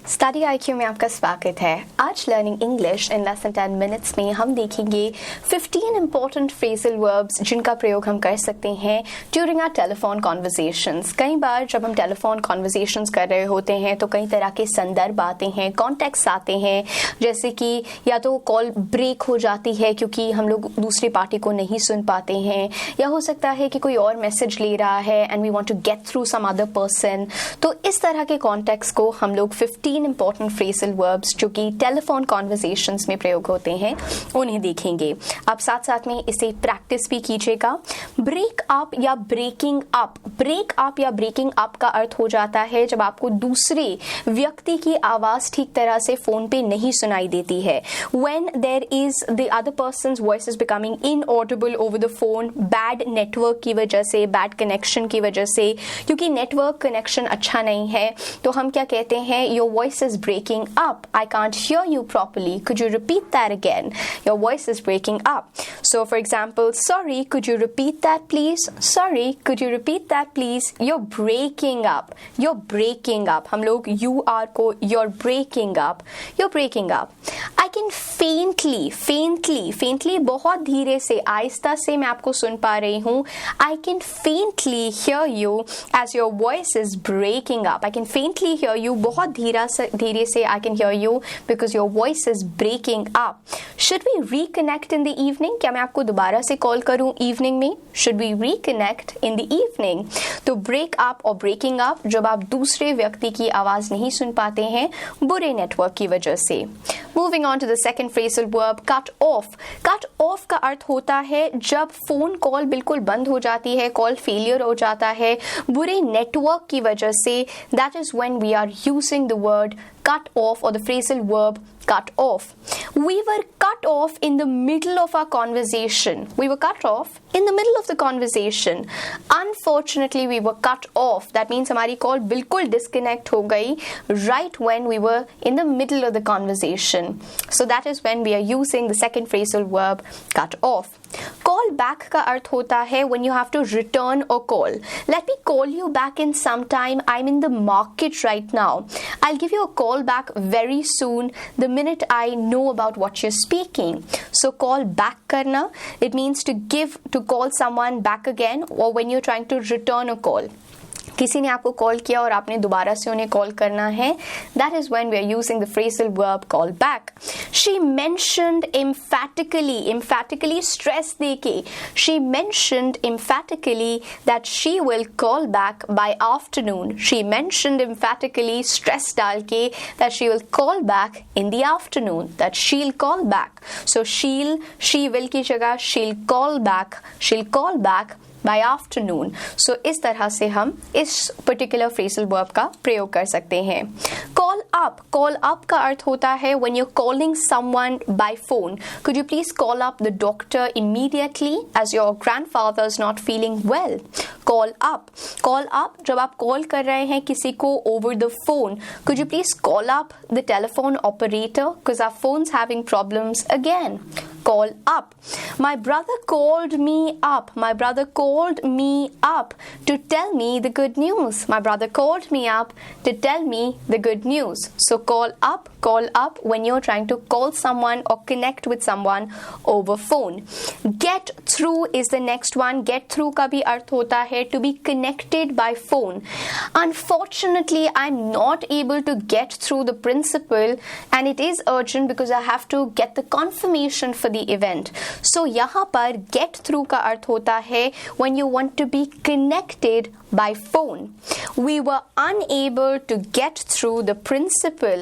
StudyIQ में आपका स्वागत है। आज learning English in less than 10 minutes में हम देखेंगे 15 इंपॉर्टेंट फ्रेजल वर्ब्स जिनका प्रयोग हम कर सकते हैं ड्यूरिंग आवर टेलीफोन कॉन्वर्सेशंस। कई बार जब हम टेलीफोन कॉन्वर्सेशंस कर रहे होते हैं तो कई तरह के संदर्भ आते हैं, कॉन्टेक्स्ट आते हैं, जैसे कि या तो कॉल ब्रेक हो जाती है क्योंकि हम लोग दूसरी पार्टी को नहीं सुन पाते हैं, या हो सकता है कि कोई और मैसेज ले रहा है and we want to get through some other person. तो इस तरह के कॉन्टेक्स्ट को हम लोग 15 इंपॉर्टेंट फ्रेजल वर्ब्स जो कि टेलीफोन कॉन्वर्सेशंस में प्रयोग होते हैं उन्हें देखेंगे। आप साथ साथ में इसे प्रैक्टिस भी कीजिएगा। ब्रेक अप या ब्रेकिंग अप, ब्रेक अप या ब्रेकिंग अप का अर्थ हो जाता है जब आपको दूसरे व्यक्ति की आवाज ठीक तरह से फोन पे नहीं सुनाई देती है। When there is the other person's voice is becoming inaudible over the phone, bad network की वजह से, बैड कनेक्शन की वजह से, क्योंकि नेटवर्क कनेक्शन अच्छा नहीं है तो हम क्या कहते हैं, your voice is breaking up, I can't hear you properly, could you repeat that again, your voice is breaking up. So for example, sorry could you repeat that please, sorry could you repeat that please, you're breaking up, you're breaking up. हम लोग you are को you're breaking up, you're breaking up. I can faintly, faintly, faintly बहुत धीरे से, आहिस्ता से मैं आपको सुन पा रही हूँ। I can faintly hear you as your voice is breaking up. I can faintly hear you, बहुत धीरे से I can hear you because your voice is breaking up. Should we reconnect in the evening, क्या मैं आपको दोबारा से call करूँ evening में? Should we reconnect in the evening? तो ब्रेक अप और ब्रेकिंग अप जब आप दूसरे व्यक्ति की आवाज नहीं सुन पाते हैं बुरे नेटवर्क की वजह से। Moving on to the second phrasal verb, cut off. Cut off का अर्थ होता है जब फोन कॉल बिल्कुल बंद हो जाती है, कॉल फेलियर हो जाता है बुरे नेटवर्क की वजह से। That is when we are using the word cut off or the phrasal verb cut off. We were cut off in the middle of our conversation. We were cut off in the middle of the conversation. Unfortunately, we were cut off. That means हमारी call बिल्कुल disconnect हो गई right when we were in the middle of the conversation. So that is when we are using the second phrasal verb cut off. Call back का अर्थ होता है when you have to return a call. Let me call you back in some time. I'm in the market right now. I'll give you a call back very soon the minute I know about what you're speaking. So call back करना, it means to call someone back again, or when you're trying to return a call. किसी ने आपको call किया और आपने दोबारा से उन्हें कॉल करना है, that is when we are using the phrasal verb call back. She mentioned emphatically, emphatically stress देके, she mentioned emphatically that she will call back by afternoon. She mentioned emphatically stress डाल के that she will call back in the afternoon, that she'll call back. So she will की जगह she'll call back by afternoon. So इस तरह से हम इस particular phrasal verb का प्रयोग कर सकते हैं। Call up, call up का अर्थ होता है when you're calling someone by phone. Could you please call up the doctor immediately as your grandfather is not feeling well? Call up, call up जब आप कॉल कर रहे हैं किसी को over the phone. Could you please call up the telephone operator because our phone's having problems again. Call up. My brother called me up. My brother called me up to tell me the good news. My brother called me up to tell me the good news. So call up when you're trying to call someone or connect with someone over phone. Get through is the next one. Get through का भी अर्थ होता है to be connected by phone. Unfortunately, I'm not able to get through the principal and it is urgent because I have to get the confirmation for the event. So यहाँ पर get through का अर्थ होता है when you want to be connected by phone. We were unable to get through the principal.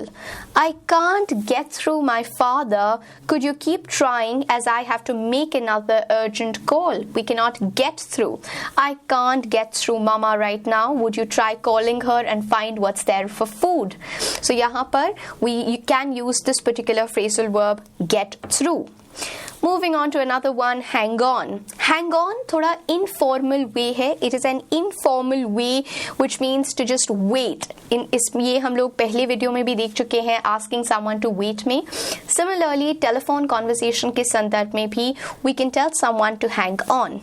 I can't get through my father. Could you keep trying as I have to make another urgent call? We cannot get through. I can't get through mama right now. Would you try calling her and find what's there for food? So यहाँ पर you can use this particular phrasal verb get through. Moving on to another one, hang on. Hang on थोड़ा informal way है. It is an informal way which means to just wait. ये हम लोग पहले video में भी देख चुके हैं asking someone to wait में. Similarly, telephone conversation के संदर्भ में भी we can tell someone to hang on.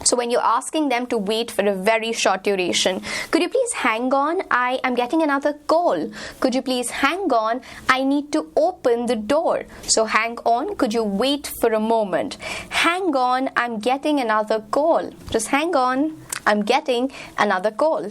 So when you're asking them to wait for a very short duration, could you please hang on? I am getting another call. Could you please hang on? I need to open the door. So hang on, could you wait for a moment? Hang on, I'm getting another call. Just hang on, I'm getting another call.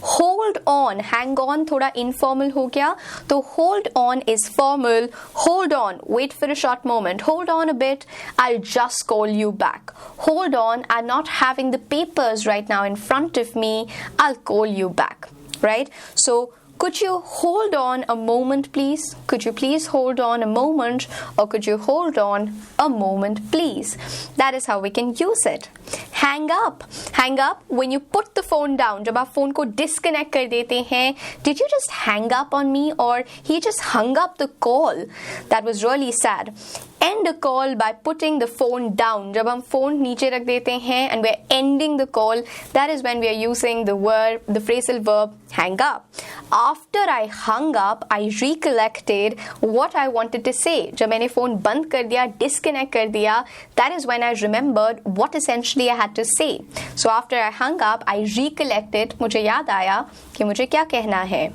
Hold on, hang on थोड़ा informal हो गया, तो hold on is formal. Hold on, wait for a short moment. Hold on a bit, I'll just call you back. Hold on, I'm not having the papers right now in front of me, I'll call you back, right? So could you hold on a moment, please? Could you please hold on a moment? Or could you hold on a moment, please? That is how we can use it. Hang up. Hang up when you put the phone down. जब आप phone को disconnect कर देते हैं, did you just hang up on me or he just hung up the call? That was really sad. End a call by putting the phone down. जब हम phone नीचे रख देते हैं and we're ending the call, that is when we are using the phrasal verb hang up. After I hung up, I recollected what I wanted to say. जब मैंने phone बंद कर दिया, disconnect कर दिया, that is when I remembered what essentially I had to say. So after I hung up, I recollected, मुझे याद आया कि मुझे क्या कहना है.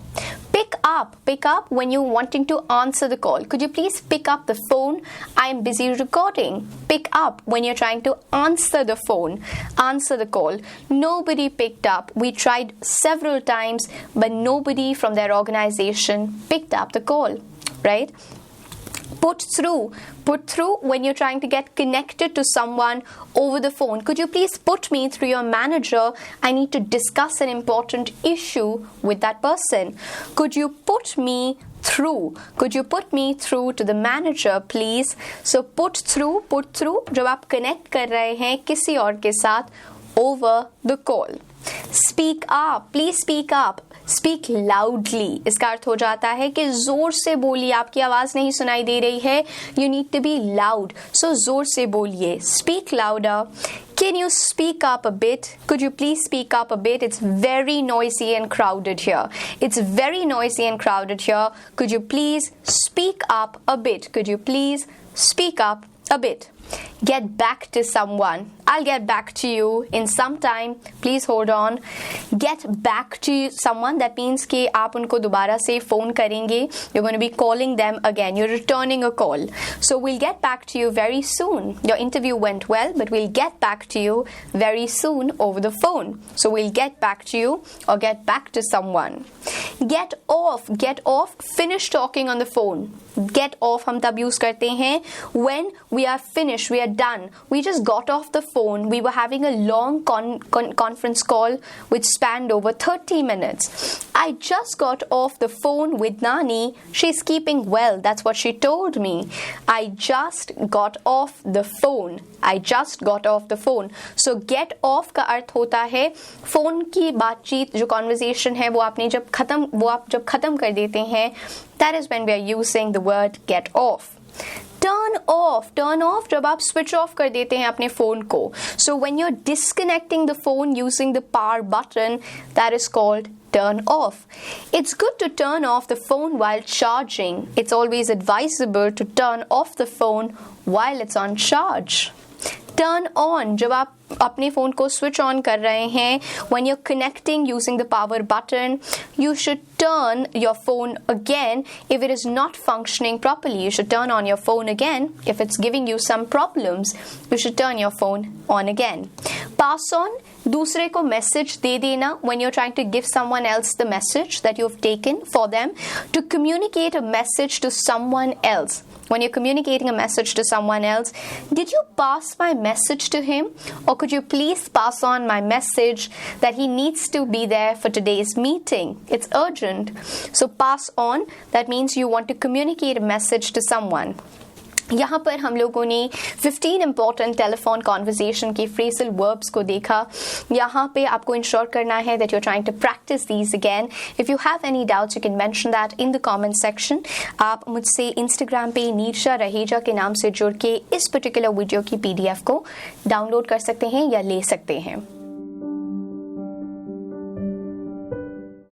Pick up when you're wanting to answer the call. Could you please pick up the phone? I am busy recording. Pick up when you're trying to answer the phone, answer the call. Nobody picked up. We tried several times, but nobody from their organization picked up the call, right? Put through when you're trying to get connected to someone over the phone. Could you please put me through your manager? I need to discuss an important issue with that person. Could you put me through? Could you put me through to the manager, please? So put through जब आप connect कर रहे हैं किसी और के साथ over the call. Speak up, please speak up. Speak loudly. इसका अर्थ हो जाता है कि जोर से बोलिए, आपकी आवाज नहीं सुनाई दे रही है. You need to be loud. So जोर से बोलिए. Speak louder. Can you speak up a bit? Could you please speak up a bit? It's very noisy and crowded here. It's very noisy and crowded here. Could you please speak up a bit? Could you please speak up a bit? Get back to someone. I'll get back to you in some time. Please hold on. Get back to someone. That means कि आप उनको दोबारा से phone करेंगे. You're going to be calling them again. You're returning a call. So we'll get back to you very soon. Your interview went well, but we'll get back to you very soon over the phone. So we'll get back to you or get back to someone. Get off. Get off. Finish talking on the phone. Get off हम तब use करते हैं when we are finished, we are done. We just got off the phone. We were having a long conference call which spanned over 30 minutes. I just got off the phone with Nani. She's keeping well. That's what she told me. I just got off the phone. I just got off the phone. So get off का अर्थ होता है phone की बातचीत जो conversation है वो आप जब खत्म कर देते हैं. That is when we are using the word get off. Turn off जब आप switch off कर देते हैं अपने phone को. So when you're disconnecting the phone using the power button, that is called turn off. It's good to turn off the phone while charging. It's always advisable to turn off the phone while it's on charge. Turn on जब आप अपने phone को switch on कर रहे हैं. When you're connecting using the power button, you should turn your phone again if it is not functioning properly. You should turn on your phone again if it's giving you some problems. You should turn your phone on again. Pass on, दूसरे को message दे देना when you're trying to give someone else the message that you've taken for them. To communicate a message to someone else. When you're communicating a message to someone else, did you pass my message to him? Or could you please pass on my message that he needs to be there for today's meeting? It's urgent. So pass on, that means you want to communicate a message to someone. यहाँ पर हम लोगों ने 15 important telephone conversation के phrasal verbs को देखा. यहाँ पे आपको ensure करना है that you're trying to practice these again. If you have any doubts, you can mention that in the comment section. आप मुझसे Instagram पे नीरशा रहेजा के नाम से जुड़ के इस particular video की PDF को download कर सकते हैं या ले सकते हैं.